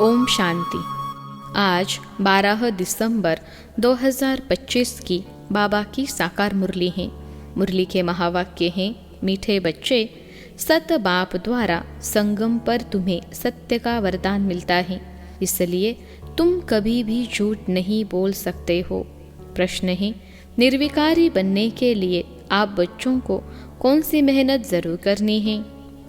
ओम शांति। आज 12 दिसंबर 2025 की बाबा की साकार मुरली है। मुरली के महावाक्य हैं, मीठे बच्चे, सत बाप द्वारा संगम पर तुम्हें सत्य का वरदान मिलता है, इसलिए तुम कभी भी झूठ नहीं बोल सकते हो। प्रश्न है, निर्विकारी बनने के लिए आप बच्चों को कौन सी मेहनत जरूर करनी है?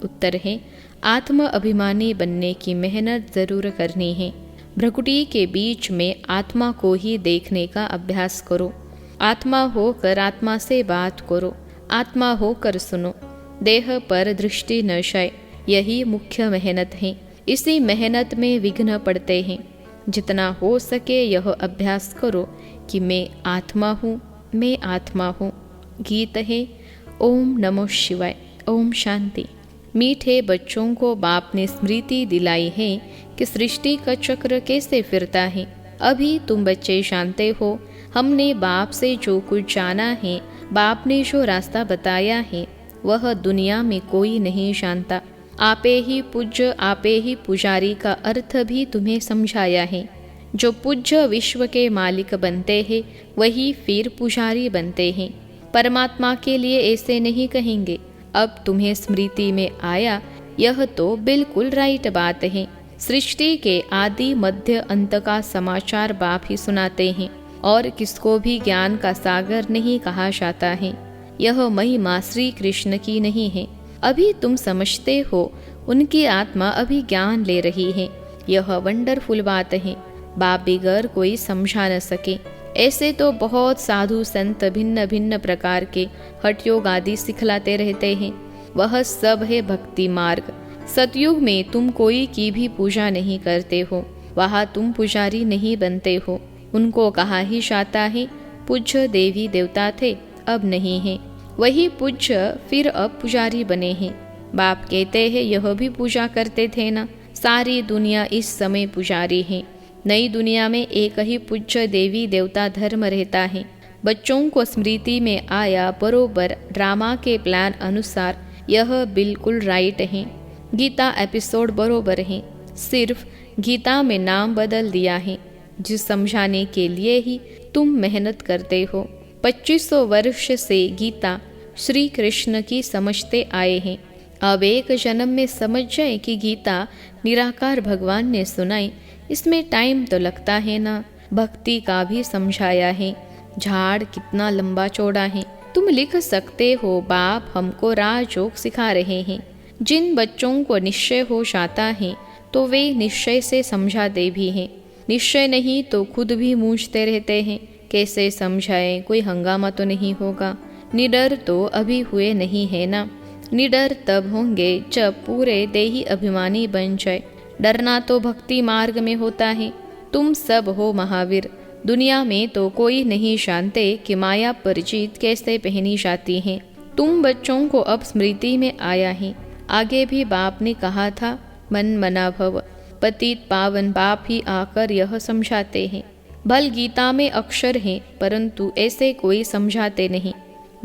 उत्तर है, आत्म अभिमानी बनने की मेहनत जरूर करनी है। भ्रकुटी के बीच में आत्मा को ही देखने का अभ्यास करो। आत्मा होकर आत्मा से बात करो, आत्मा होकर सुनो, देह पर दृष्टि न जाए। यही मुख्य मेहनत है। इसी मेहनत में विघ्न पड़ते हैं। जितना हो सके यह अभ्यास करो कि मैं आत्मा हूँ, मैं आत्मा हूँ। गीत है, ओम नमो शिवाय। ओम शांति। मीठे बच्चों को बाप ने स्मृति दिलाई है कि सृष्टि का चक्र कैसे फिरता है। अभी तुम बच्चे जानते हो, हमने बाप से जो कुछ जाना है, बाप ने जो रास्ता बताया है, वह दुनिया में कोई नहीं जानता। आपे ही पूज्य, आपे ही पुजारी का अर्थ भी तुम्हें समझाया है। जो पूज्य विश्व के मालिक बनते हैं, वही फिर पुजारी बनते हैं। परमात्मा के लिए ऐसे नहीं कहेंगे। अब तुम्हें स्मृति में आया, यह तो बिल्कुल राइट बात है। सृष्टि के आदि मध्य अंत का समाचार बाप ही सुनाते हैं और किसको भी ज्ञान का सागर नहीं कहा जाता है। यह महिमा श्री कृष्ण की नहीं है। अभी तुम समझते हो, उनकी आत्मा अभी ज्ञान ले रही है। यह वंडरफुल बात है। बाप बिगर कोई समझा न सके। ऐसे तो बहुत साधु संत भिन्न भिन्न प्रकार के हठ योग आदि सिखलाते रहते हैं। वह सब है भक्ति मार्ग। सतयुग में तुम कोई की भी पूजा नहीं करते हो, वहाँ तुम पुजारी नहीं बनते हो। उनको कहा ही जाता है, पूज्य देवी देवता थे, अब नहीं है। वही पूज्य फिर अब पुजारी बने हैं। बाप कहते हैं, यह भी पूजा करते थे ना। सारी दुनिया इस समय पुजारी है। नई दुनिया में एक ही पूज्य देवी देवता धर्म रहता है। बच्चों को स्मृति में आया, बरोबर ड्रामा के प्लान अनुसार यह बिल्कुल राइट है। गीता एपिसोड बरोबर है, सिर्फ गीता में नाम बदल दिया है। जिस समझाने के लिए ही तुम मेहनत करते हो। 2500 वर्ष से गीता श्री कृष्ण की समझते आए हैं। अब एक जन्म में समझ जाए कि गीता निराकार भगवान ने सुनाई। इसमें टाइम तो लगता है ना। भक्ति का भी समझाया है। झाड़ कितना लंबा चौड़ा है। तुम लिख सकते हो, बाप हमको राजयोग सिखा रहे हैं। जिन बच्चों को निश्चय हो जाता है तो वे निश्चय से समझाते भी हैं। निश्चय नहीं तो खुद भी मूंझते रहते हैं, कैसे समझाएं, कोई हंगामा तो नहीं होगा। निडर तो अभी हुए नहीं है ना। निडर तब होंगे जब पूरे देही अभिमानी बन जाए। डरना तो भक्ति मार्ग में होता है। तुम सब हो महावीर। दुनिया में तो कोई नहीं जानते कि माया पर जीत कैसे पहनी जाती है। तुम बच्चों को अब स्मृति में आया है। आगे भी बाप ने कहा था, मन मना भव। पतित पावन बाप ही आकर यह समझाते हैं। भल गीता में अक्षर हैं, परंतु ऐसे कोई समझाते नहीं।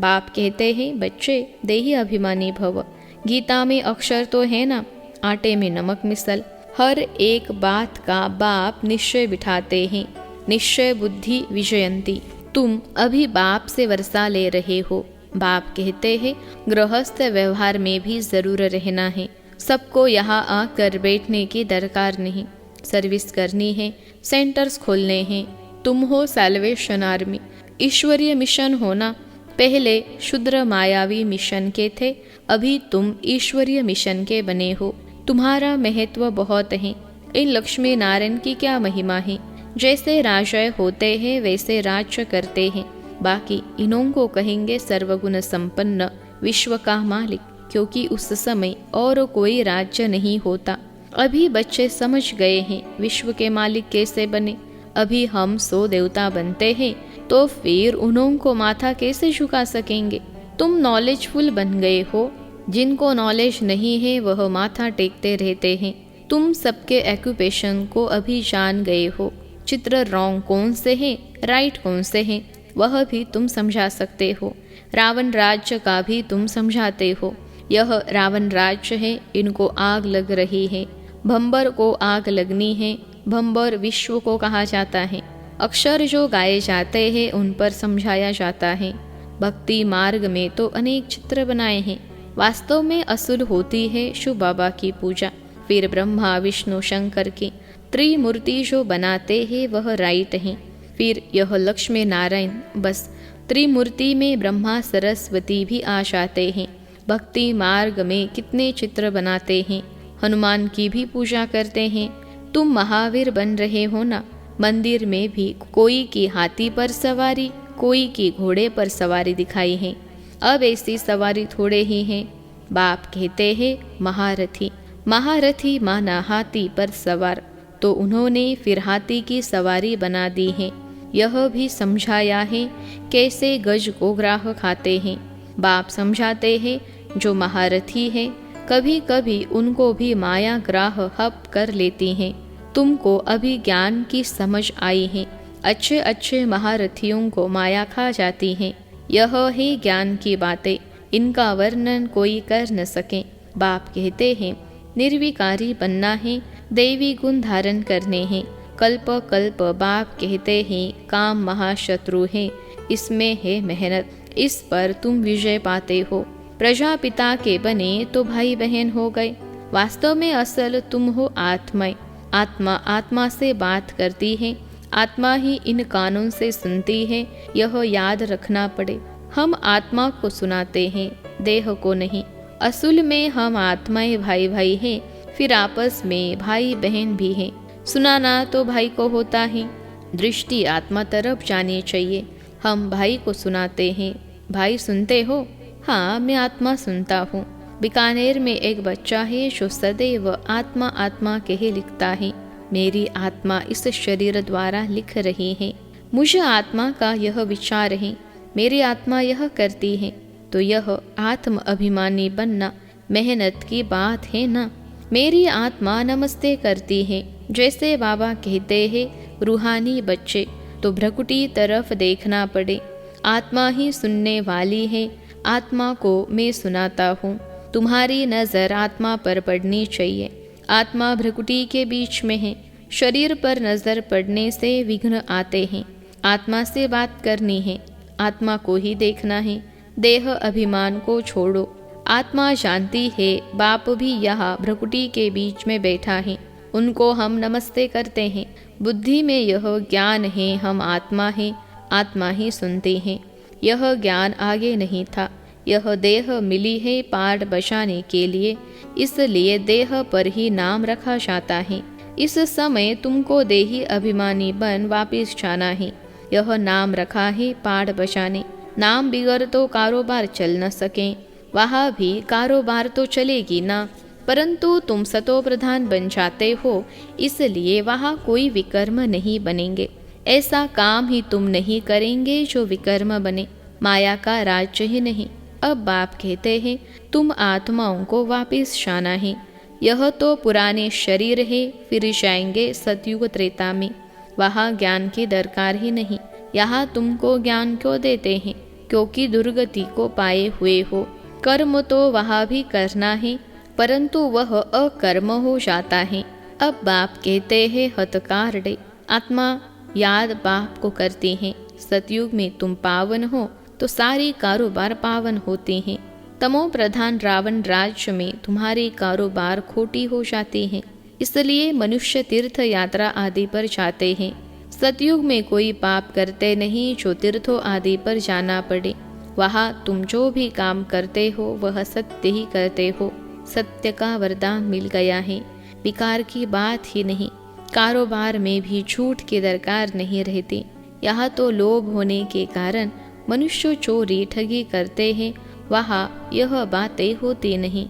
बाप कहते हैं, बच्चे देही अभिमानी भव। गीता में अक्षर तो है ना, आटे में नमक मिसल। हर एक बात का बाप निश्चय बिठाते हैं। निश्चय बुद्धि विजयंती। तुम अभी बाप से वर्षा ले रहे हो। बाप कहते हैं, गृहस्थ व्यवहार में भी जरूर रहना है। सबको यहाँ आकर बैठने की दरकार नहीं। सर्विस करनी है, सेंटर्स खोलने हैं। तुम हो सैल्वेशन आर्मी। ईश्वरीय मिशन होना। पहले शुद्र मायावी मिशन के थे, अभी तुम ईश्वरीय मिशन के बने हो। तुम्हारा महत्व बहुत है। इन लक्ष्मी नारायण की क्या महिमा है। जैसे राजा होते हैं वैसे राज्य करते हैं। बाकी इन्हों को कहेंगे सर्वगुण संपन्न विश्व का मालिक, क्योंकि उस समय और कोई राज्य नहीं होता। अभी बच्चे समझ गए हैं विश्व के मालिक कैसे बने। अभी हम 100 देवता बनते हैं तो फिर उन्हों को माथा कैसे झुका सकेंगे। तुम नॉलेजफुल बन गए हो। जिनको नॉलेज नहीं है वह माथा टेकते रहते हैं। तुम सबके एक्यूपेशन को अभी जान गए हो। चित्र रॉन्ग कौन से हैं, राइट कौन से हैं, वह भी तुम समझा सकते हो। रावण राज्य का भी तुम समझाते हो। यह रावण राज्य है, इनको आग लग रही है। भंबर को आग लगनी है, भंबर विश्व को कहा जाता है। अक्षर जो गाए जाते हैं उन पर समझाया जाता है। भक्ति मार्ग में तो अनेक चित्र बनाए हैं। वास्तव में असूल होती है शिव बाबा की पूजा। फिर ब्रह्मा विष्णु शंकर की त्रिमूर्ति जो बनाते हैं वह राइट हैं। फिर यह लक्ष्मी नारायण, बस त्रिमूर्ति में ब्रह्मा सरस्वती भी आ जाते हैं। भक्ति मार्ग में कितने चित्र बनाते हैं। हनुमान की भी पूजा करते हैं। तुम महावीर बन रहे हो ना। मंदिर में भी कोई की हाथी पर सवारी, कोई की घोड़े पर सवारी दिखाई है। अब ऐसी सवारी थोड़े ही हैं। बाप कहते हैं महारथी, महारथी माना हाथी पर सवार, तो उन्होंने फिर हाथी की सवारी बना दी है। यह भी समझाया है कैसे गज को ग्राह खाते हैं। बाप समझाते हैं जो महारथी है कभी कभी उनको भी माया ग्राह हप कर लेती हैं। तुमको अभी ज्ञान की समझ आई है। अच्छे अच्छे महारथियों को माया खा जाती है। यह है ज्ञान की बातें, इनका वर्णन कोई कर न सके। बाप कहते हैं निर्विकारी बनना है, देवी गुण धारण करने हैं। कल्प कल्प बाप कहते हैं काम महाशत्रु है, इसमें है मेहनत, इस पर तुम विजय पाते हो। प्रजापिता के बने तो भाई बहन हो गए। वास्तव में असल तुम हो आत्मा। आत्मा आत्मा से बात करती है, आत्मा ही इन कानों से सुनती है। यह याद रखना पड़े। हम आत्मा को सुनाते हैं, देह को नहीं। असल में हम आत्माएं भाई भाई हैं, फिर आपस में भाई बहन भी हैं। सुनाना तो भाई को होता है, दृष्टि आत्मा तरफ जानी चाहिए। हम भाई को सुनाते हैं। भाई सुनते हो? हाँ, मैं आत्मा सुनता हूँ। बीकानेर में एक बच्चा है जो सदैव आत्मा आत्मा कहे लिखता है। मेरी आत्मा इस शरीर द्वारा लिख रही है। मुझे आत्मा का यह विचार है, मेरी आत्मा यह करती है, तो यह आत्म अभिमानी बनना मेहनत की बात है ना। मेरी आत्मा नमस्ते करती है। जैसे बाबा कहते हैं रूहानी बच्चे, तो भ्रकुटी तरफ देखना पड़े। आत्मा ही सुनने वाली है। आत्मा को मैं सुनाता हूँ। तुम्हारी नज़र आत्मा पर पड़नी चाहिए। आत्मा भ्रकुटी के बीच में है। शरीर पर नज़र पड़ने से विघ्न आते हैं। आत्मा से बात करनी है, आत्मा को ही देखना है। देह अभिमान को छोड़ो। आत्मा जानती है बाप भी यहाँ भ्रकुटी के बीच में बैठा है, उनको हम नमस्ते करते हैं। बुद्धि में यह ज्ञान है हम आत्मा हैं, आत्मा ही सुनते हैं। यह ज्ञान आगे नहीं था। यह देह मिली है पाठ बचाने के लिए, इसलिए देह पर ही नाम रखा जाता है। इस समय तुमको देही अभिमानी बन वापिस जाना है। यह नाम रखा है पाठ बचाने। नाम बिगड़ तो कारोबार चल न सके। वहाँ भी कारोबार तो चलेगी ना, परंतु तुम सतो प्रधान बन जाते हो, इसलिए वहाँ कोई विकर्म नहीं बनेंगे। ऐसा काम ही तुम नहीं करेंगे जो विकर्म बने। माया का राज्य ही नहीं। अब बाप कहते हैं तुम आत्माओं को वापिस जाना है। यह तो पुराने शरीर है, फिर जाएंगे सतयुग त्रेता में। वहाँ ज्ञान की दरकार ही नहीं। यहाँ तुमको ज्ञान क्यों देते हैं? क्योंकि दुर्गति को पाए हुए हो। कर्म तो वहाँ भी करना है, परंतु वह अकर्म हो जाता है। अब बाप कहते हैं हतकारडे। आत्मा याद बाप को करती हैं। सतयुग में तुम पावन हो तो सारी कारोबार पावन होती हैं। तमो प्रधान रावण राज्य में तुम्हारी कारोबार खोटी हो जाती हैं, इसलिए मनुष्य तीर्थ यात्रा आदि पर जाते हैं। सतयुग में कोई पाप करते नहीं जो तीर्थों आदि पर जाना पड़े। वहाँ तुम जो भी काम करते हो वह सत्य ही करते हो। सत्य का वरदान मिल गया है। विकार की बात ही नहीं। कारोबार में भी झूठ की दरकार नहीं रहती। यहाँ तो लोभ होने के कारण मनुष्य चोरी ठगी करते हैं, वहाँ यह बातें होती नहीं।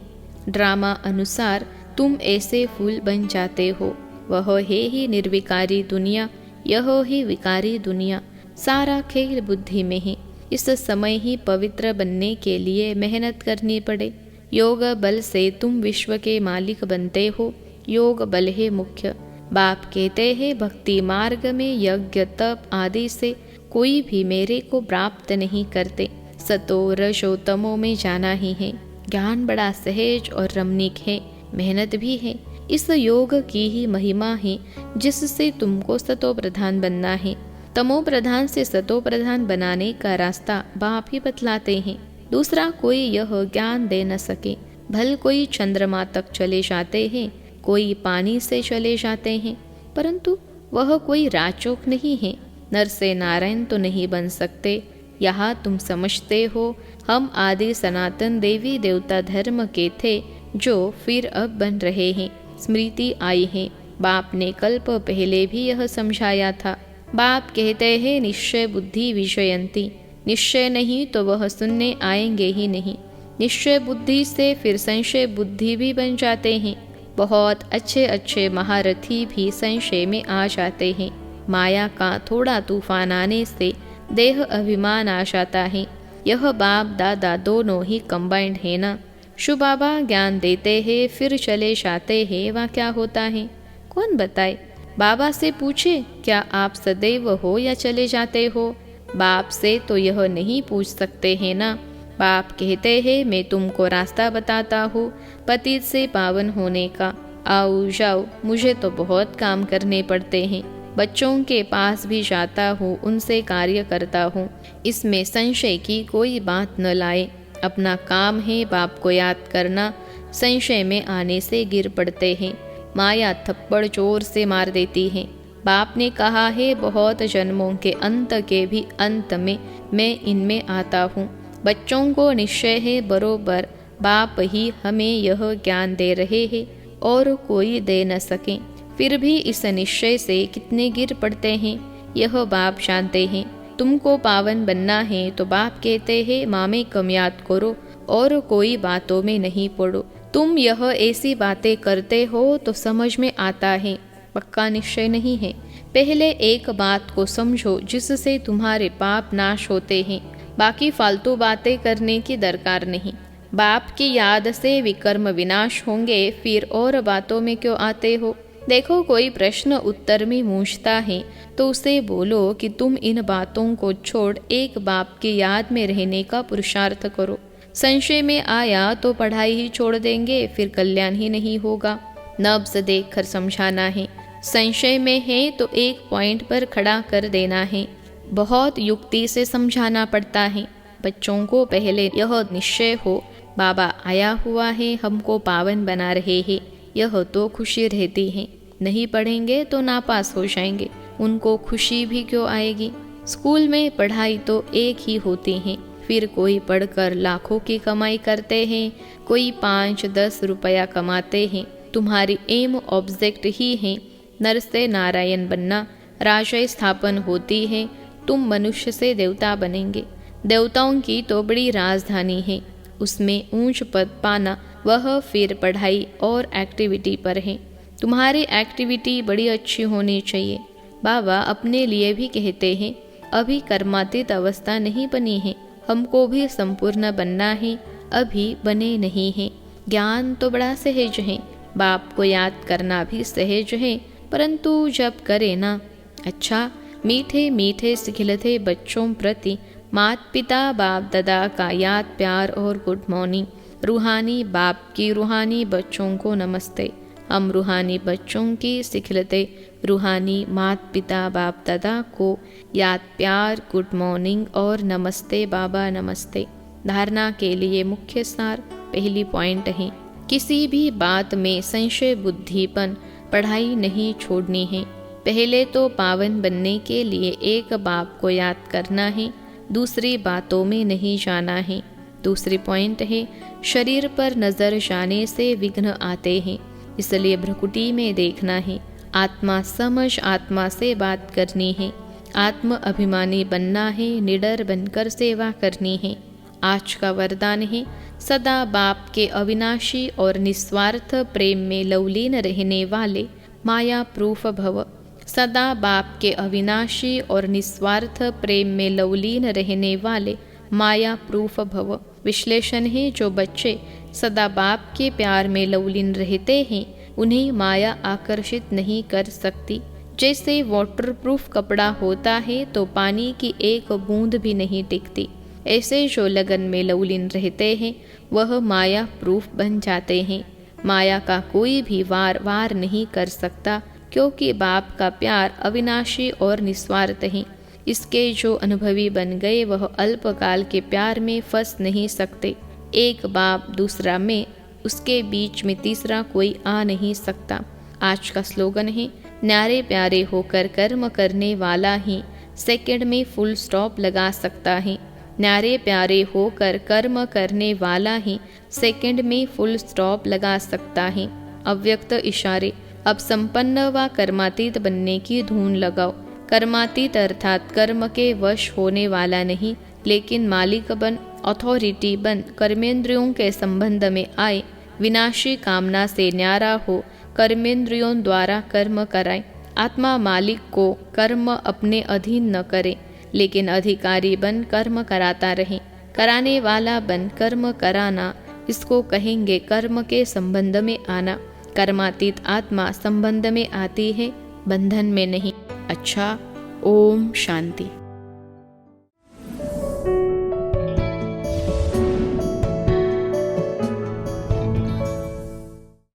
ड्रामा अनुसार तुम ऐसे फूल बन जाते हो। वह है ही निर्विकारी दुनिया, यह ही विकारी दुनिया। सारा खेल बुद्धि में है। इस समय ही पवित्र बनने के लिए मेहनत करनी पड़े। योग बल से तुम विश्व के मालिक बनते हो। योग बल है मुख्य। बाप कहते हैं भक्ति मार्ग में यज्ञ तप आदि से कोई भी मेरे को प्राप्त नहीं करते। सतो रजो तमो में जाना ही है। ज्ञान बड़ा सहज और रमणीक है, मेहनत भी है। इस योग की ही महिमा है जिससे तुमको सतो प्रधान बनना है। तमो प्रधान से सतो प्रधान बनाने का रास्ता बाप ही बतलाते हैं। दूसरा कोई यह ज्ञान दे न सके। भल कोई चंद्रमा तक चले जाते हैं, कोई पानी से चले जाते हैं, परंतु वह कोई राचोक नहीं है। नर से नारायण तो नहीं बन सकते। यहाँ तुम समझते हो हम आदि सनातन देवी देवता धर्म के थे, जो फिर अब बन रहे हैं। स्मृति आई है, बाप ने कल्प पहले भी यह समझाया था। बाप कहते हैं निश्चय बुद्धि विषयंती। निश्चय नहीं तो वह सुनने आएंगे ही नहीं। निश्चय बुद्धि से फिर संशय बुद्धि भी बन जाते हैं। बहुत अच्छे अच्छे महारथी भी संशय में आ जाते हैं। माया का थोड़ा तूफान आने से देह अभिमान आ जाता है। यह बाप दादा दोनों ही कंबाइंड है ना। शुभ बाबा ज्ञान देते हैं फिर चले जाते हैं, वह क्या होता है कौन बताए। बाबा से पूछे क्या आप सदैव हो या चले जाते हो। बाप से तो यह नहीं पूछ सकते हैं ना। बाप कहते हैं मैं तुमको रास्ता बताता हूँ पतित से पावन होने का। आओ जाओ, मुझे तो बहुत काम करने पड़ते हैं। बच्चों के पास भी जाता हूँ, उनसे कार्य करता हूँ। इसमें संशय की कोई बात न लाए। अपना काम है बाप को याद करना। संशय में आने से गिर पड़ते हैं। माया थप्पड़ जोर से मार देती है। बाप ने कहा है बहुत जन्मों के अंत के भी अंत में मैं इनमें आता हूँ। बच्चों को निश्चय है बरोबर बाप ही हमें यह ज्ञान दे रहे हैं और कोई दे न सके। फिर भी इस निश्चय से कितने गिर पड़ते हैं यह बाप जानते हैं। तुमको पावन बनना है तो बाप कहते हैं मामे कम याद करो और कोई बातों में नहीं पड़ो। तुम यह ऐसी बातें करते हो तो समझ में आता है, पक्का निश्चय नहीं है। पहले एक बात को समझो जिससे तुम्हारे पाप नाश होते हैं। बाकी फालतू बातें करने की दरकार नहीं। बाप की याद से विकर्म विनाश होंगे, फिर और बातों में क्यों आते हो। देखो कोई प्रश्न उत्तर में पूछता है तो उसे बोलो कि तुम इन बातों को छोड़ एक बाप की याद में रहने का पुरुषार्थ करो। संशय में आया तो पढ़ाई ही छोड़ देंगे, फिर कल्याण ही नहीं होगा। नब्ज देख कर समझाना है। संशय में है तो एक पॉइंट पर खड़ा कर देना है। बहुत युक्ति से समझाना पड़ता है। बच्चों को पहले यह निश्चय हो बाबा आया हुआ है, हमको पावन बना रहे हैं, यह तो खुशी रहती है। नहीं पढ़ेंगे तो नापास हो जाएंगे, उनको खुशी भी क्यों आएगी। स्कूल में पढ़ाई तो एक ही होती है। फिर कोई पढ़कर लाखों की कमाई करते हैं, कोई 5-10 रुपया कमाते हैं। तुम्हारी एम ऑब्जेक्ट ही है नर से नारायण बनना। राजय स्थापन होती है, तुम मनुष्य से देवता बनेंगे। देवताओं की तो बड़ी राजधानी है, उसमें ऊंच पद पाना वह फिर पढ़ाई और एक्टिविटी पर है। तुम्हारी एक्टिविटी बड़ी अच्छी होनी चाहिए। बाबा अपने लिए भी कहते हैं अभी कर्मातीत अवस्था नहीं बनी है, हमको भी संपूर्ण बनना है, अभी बने नहीं हैं। ज्ञान तो बड़ा सहज है, बाप को याद करना भी सहज है, परंतु जब करे ना। अच्छा, मीठे मीठे सिखिलते बच्चों प्रति माता पिता बाप दादा का याद प्यार और गुड मॉर्निंग। रूहानी बाप की रूहानी बच्चों को नमस्ते। हम रूहानी बच्चों की सिखलते रूहानी माता पिता बाप दादा को याद प्यार गुड मॉर्निंग और नमस्ते बाबा नमस्ते। धारणा के लिए मुख्य सार पहली पॉइंट है, किसी भी बात में संशय बुद्धिपन पढ़ाई नहीं छोड़नी है। पहले तो पावन बनने के लिए एक बाप को याद करना है, दूसरी बातों में नहीं जाना है। दूसरी पॉइंट है, शरीर पर नजर जाने से विघ्न आते हैं, इसलिए भ्रुकुटी में देखना है। आत्मा समझ आत्मा से बात करनी है। आत्म अभिमानी बनना है, निडर बनकर सेवा करनी है। आज का वरदान है, सदा बाप के अविनाशी और निस्वार्थ प्रेम में लवलीन रहने वाले माया प्रूफ भव। सदा बाप के अविनाशी और निस्वार्थ प्रेम में लवलीन रहने वाले माया प्रूफ भव। विश्लेषण है, जो बच्चे सदा बाप के प्यार में लवलीन रहते हैं उन्हें माया आकर्षित नहीं कर सकती। जैसे वाटरप्रूफ कपड़ा होता है तो पानी की एक बूंद भी नहीं टिकती, ऐसे जो लगन में लवलीन रहते हैं वह माया प्रूफ बन जाते हैं। माया का कोई भी वार नहीं कर सकता, क्योंकि बाप का प्यार अविनाशी और निस्वार्थ है। इसके जो अनुभवी बन गए वह अल्पकाल के प्यार में फंस नहीं सकते। एक बाप दूसरा मैं, उसके बीच में तीसरा कोई आ नहीं सकता। आज का स्लोगन है, न्यारे प्यारे होकर कर्म करने वाला ही सेकंड में फुल स्टॉप लगा सकता है। न्यारे प्यारे होकर कर्म करने वाला ही सेकंड में फुल स्टॉप लगा सकता है। अव्यक्त इशारे। अब संपन्न व कर्मातीत बनने की धून लगाओ। कर्मातीत अर्थात कर्म के वश होने वाला नहीं, लेकिन मालिक बन, अथॉरिटी बन, कर्मेंद्रियों के संबंध में आए, विनाशी कामना से न्यारा हो, कर्मेंद्रियों द्वारा कर्म कराए। आत्मा मालिक को कर्म अपने अधीन न करे, लेकिन अधिकारी बन कर्म कराता रहे। कराने वाला बन कर्म कराना, इसको कहेंगे कर्म के संबंध में आना। कर्मातीत आत्मा संबंध में आती है, बंधन में नहीं। अच्छा, ओम शांति।